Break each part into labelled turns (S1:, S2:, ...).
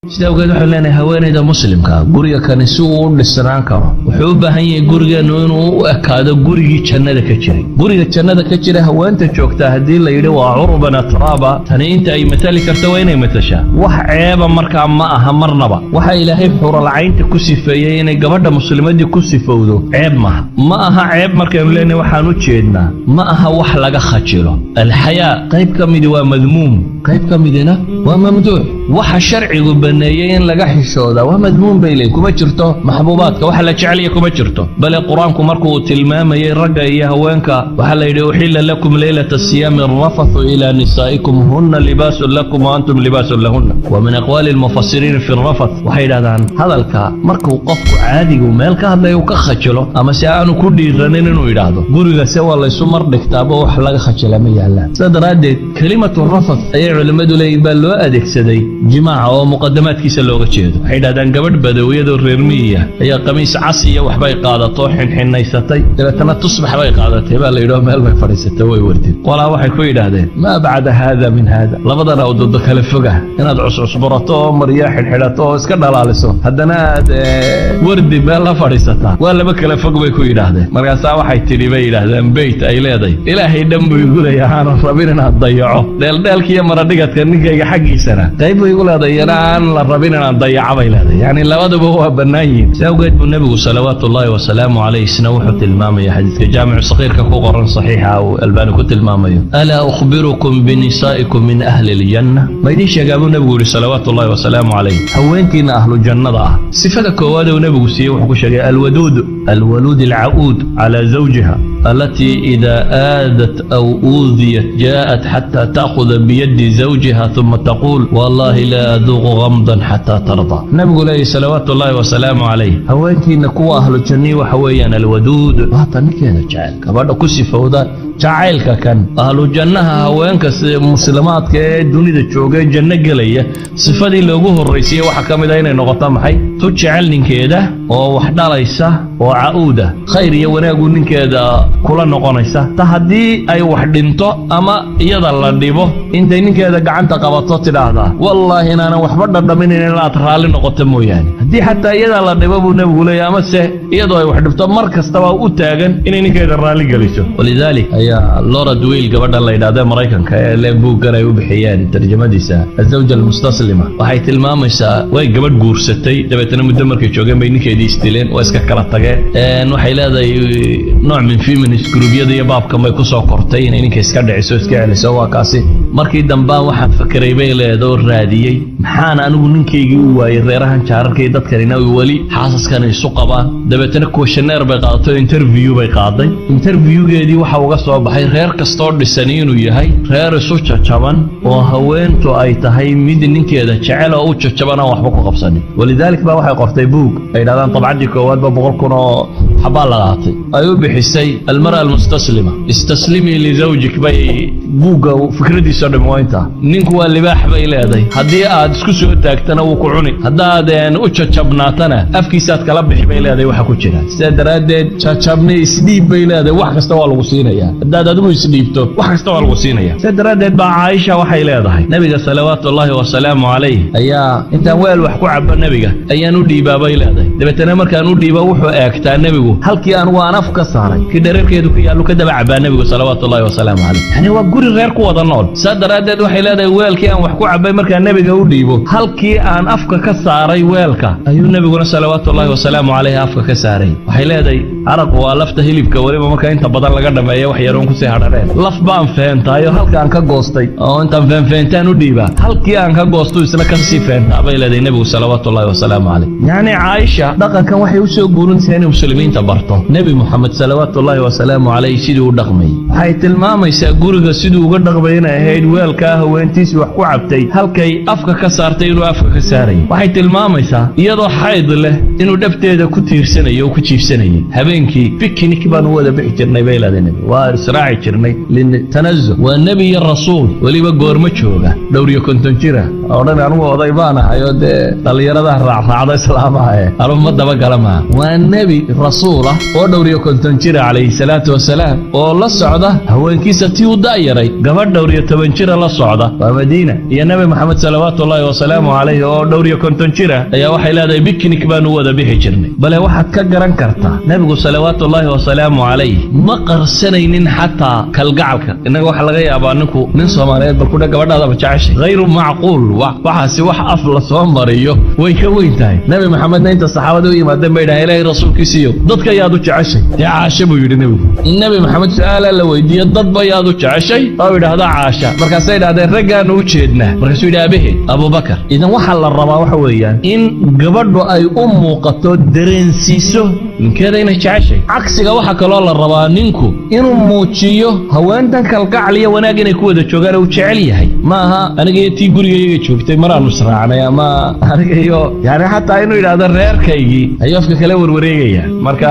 S1: sida ugeed waxaan leenahay haweeneyda muslimka guriga kan si uu u dhisnaan karo wuxuu u baahan yahay gurigeenu inuu u ekaado gurigii jannada ka jiray guriga jannada ka jira haweenta joogta haddii la yidhi waa curban atraaba tani inta ay matali karto waa inay matashaa wax ceeba markaa ma aha marnaba waxa ilaahay xuralcaynta ku sifeeyey inay gabadha muslimadii ku sifowdo ceeb maaha ma aha ceeb markaanu leenahay waxaan u jeednaa ma aha wax laga khajilo alxayaa qayb ka midi waa madmuum qayb ka midina waa mamduuc waxa sharcigu baneeyay in laga xishooda waa madmuun baylay kuma jirto maxbuubaadka waxa la jecel yahay kuma jirto bal quraanku markuu tilmaamayay ragga iyo haweenka waxa la yidhi uhilla lakum laylata siyami rafathu ila nisaikum hunna libasun lakum wa antum libasun lahunna wa min aqwali almufassirin fi rafath waxa yidhahdaan hadalka markuu qofku caadigu meel ka hadlayo ka khajilo ama si aanu ku dhiiranin inuu yidhaahdo guriga se waa la isu mar dhigtaaba wax laga khajila ma yaalaan sadaradeed kalimatu rafath ayay culimadu leeyihiin baa loo adeegsaday jimaaca oo muqaddamaadkiisa looga jeedo waxay yidhahdaan gabadh badawiyadoo reer miyiya ayaa qamiis cas iyo waxbay qaadato xinxinaysatay dabeetana tusbax bay qaadatay baa la yidhao meel bay fadhiisatay way wardeen qolaa waxay ku yidhaahdeen maa bacda haada min haada labadana udodo kale foga inaad cuscusburato oo maryaa xidhxidhato oo iska dhalaaliso haddana aad wardi meel la fadhiisataa waa laba kale fog bay ku yidhaahdeen markaasaa waxay tidhi bay yidhaahdeen beyt ay leedahay ilaahay dhan buu igu leeyahay aanan rabin inaad dayaco dheeldheelkiiyo maradhigadka ninkayga xaggiisana qayb buu igu leedahay yana aan la rabin inaan dayaco bay leedahay yani labaduba waa bannaan yihiin si awgeed buu nebigu salawaatullaahi wasalaamu calayh isna wuxuu tilmaamaya xadiidka jaamicu saqiirka ku qoran saxiixa uu albaani ku tilmaamayo alaa ukhbirukum binisaa'ikum min ahli aljanna ma idiin sheegaa buu nebigu yidhi salawaatullaahi wasalaamu calayh haweentiina ahlu jannada ah sifada koowaad uu nebigu siiyey wuxuu ku sheegay alwaluud alca'uud calaa zawjiha التي إذا آذت أو أوذيت جاءت حتى تأخذ بيد زوجها ثم تقول والله لا أذوق غمضا حتى ترضى نبي عليه صلوات الله وسلامه عليه هوانتي نكو أهل الجنة وحويا الودود باطنك هذا جعل كبار كسي فوضى jacaylka kan ahlu jannaha haweenka muslimaadka ee dunida jooga janno galaya sifadii loogu horeysay waxa kamid ah inay noqoto maxay tu jecel ninkeeda oo wax dhalaysa oo caauda khayr iyo wanaag ninkeeda kula noqonaysa ta hadii ay wax dhinto ama iyada la dhibo intay ninkeeda gacanta qabato tidaahda wallahi inaana waxba dhadhamin in la raali noqoto mooyaan hadii xataa iyada la dhibo buu nabigu leeyahay ama se iyadoo ay wax dhibto mar kastaba u taagan inay ninkeeda raali galiso walidalik لورا دويل قبل الله يدعى مريكان كلبو قرأ وبحيان ترجمة ديسا الزوجة المستسلمة وحيت المامسة وي قبل قورستي دبتنا مدمر كي شوغان بينك يدي ستيلين واسكا كراتاقا وحي هذا نوع من فيمنست جروبيا دي باب كما يكسو قرطين انك اسكا دعيسو اسكا اللي سوا كاسي markii dambaan waxaan fakiray bay leedo raadiyay maxaan anigu ninkeygi u waayay reerahan jaararkay dadkanina wali xaasaskan isu qabaan dabeetana questionnaire bay qaadato interview bay qaaday interviewgeedii waxa uga soo baxay reer kastoo dhisan inuu yahay reer isu jajaban oo haweentu ay tahay mid ninkeeda jecel oo u jajaban aan waxba ku qabsanin walidaalika baa waxay qortay buug ay yidhahdaan tabcadii koowaad ba 100 kun oo xabaa la qaatay ay u bixisay almara almustaslima istaslimi lizawjik bay buugga fikradiisa dhamaynta ninku waa libaax bay leedahay hadii aad isku soo taagtana wuu ku cuni hadaad u jajabnaatana afkiisaad kala bixi bay leedahay waxa ku jira sida daraadeed jajabni isdhiib bay leedahay wax kasta waa lagu siinayaa hadaad adigu isdhiibto wax kasta waa lagu siinayaa sida daraadeed baa Aisha waxay leedahay nabiga salawaatullaahi wasalaamu calayh ayaa inta weel wax ku cabba nabiga ayaan u dhiibaa bay leedahay dabeetana markaan u dhiiba wuxuu eegtaa nabigu halkii aan waan af ka saaray ki dhareerkeedu ku yaalo ka daba cabaa nabigu salawaatullaahi wasalaamu calayh yani waa guri reer ku wada nool sadaradeed waxay leedahay weelkii aan wax ku cabay markaan nabiga u dhiibo halkii aan afka ka saaray weelka ayuu nabiguna salawaatullaahi wasalaamu calayhi afka ka saaray waxay leedahay araq waa lafta hilibka waliba marka inta badan laga dhameeyo wax yaroon ku sii hadhareen laf baan feentaayo halkaan ka goostay oo intaan feentaan u dhiiba halkii aan ka goosto isna ka sii feentaa bay leedahay nabigu salawaatullaahi wasalaamu calayh yani Aisha dhaqankan waxay u soo guurinaysaa in muslimiinta barto nabi Muhammad salawaatullaahi wasalaamu calayhi sidoo dhaqmay waxay tilmaamaysaa guriga sidoo uga dhaqmayna ahayd weelka haweentiisa wax ku cabtay halkay afka ka saartay inuu afka ka saaray waxay tilmaamaysaa iyadoo xayd leh inuu dhabteeda ku tiirsanayo oo ku jiifsanayay habeenkii picnic baan wada bixi jirnay bay leedahay waa israaci jirnay lin tanazzu waa nabi iyo rasuul waliba goorma jooga dhowriyo konton jira oo dhan anigu oday baan ahayo de dhalinyarada raacda islaamaha anigu ma daba galama waa nabi rasuul rasuulah oo dhowriyo konton jira calayhi salaatu wasalaam oo la socda haweenkiisa tii u da'yaray gabadh dhowriyo 10 jira la socda waa Madiina iyo nabi maxamed salawaatullaahi wasalaamu calayhi oo dhowriyo konton jira ayaa waxay leedahay biknik baanu wada bixi jirnay bale waxaad ka garan kartaa nabigu salawaatullaahi wasalaamu calayhi ma qarsanaynin xataa kalgacalka innaga waxa laga yaabaa ninku nin Soomaaliyeed bal ku dhaga gabadhaada jacayl غير معقول waxaasi wax af la soo mariyo way ka weyn tahay nabi maxamedna inta saxaabadu u yimaadeen bay dhahay ilaahay rasuulkiisiyo dadka yaad u jeceshay caasha buu yiri nabi maxamed su'aala la weydiiyo dad ba yaad u jeceshay oo yiraahdo caasha markaas ay dhahdeen raggaan u jeednaa markaas uu yidhaabe abubakar idan waxa la rabaa waxa weeyaan in gabadhu ay u muuqato dareensiiso ninkeeda inay jeceshay cagsiga waxa kaloo la rabaa ninku inuu muujiyo haweentan kalgacal iyo wanaag inay ku wada joogaan oo jecel yahay maaha aniga tii gurigayga joogtay maraan israacnay ama aniga iyo yaani xataa inuu yiraahdo reerkaygii ayofka kala warwareegaya marka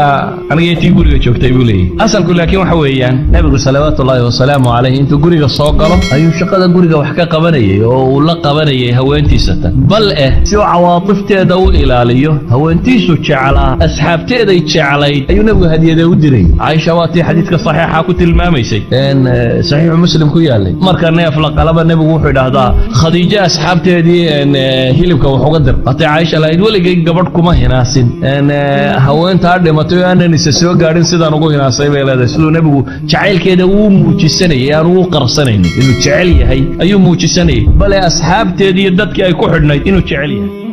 S1: aniga tii guriga joogtay buu leeyahay asalku laakiin waxa weeyaan nabigu salawaatullaahi wasalaamu calayhi intuu guriga soo galo ayuu shaqada guriga wax ka qabanayay oo uu la qabanayay haweentiisa tan bal si uu cawaatifteeda u ilaaliyo haweentiisu jeclaa asxaabteeday jeclayd ayuu nabigu hadiyada u diray Aisha waati xadiiska saxiixa ku tilmaamaysay saxiix muslim ku yaalay marka neef la qalaba nabigu wuxuu yiraahdaa khadiija asxaabteedii hilibka wax uga dir hatay Aisha lahayd waligay gabadh kuma hinaasin haweenta dhimatay oo aanan isa soo gaarin sidaan ugu hinaasay bay leedahay sidoo nabigu jacaylkeeda uu muujisanayay aan uu qarsanaynin inuu jecel yahay ayuu muujisanayay bal asxaabteedii dadkii ay ku xidhnayd inuu jecel yahay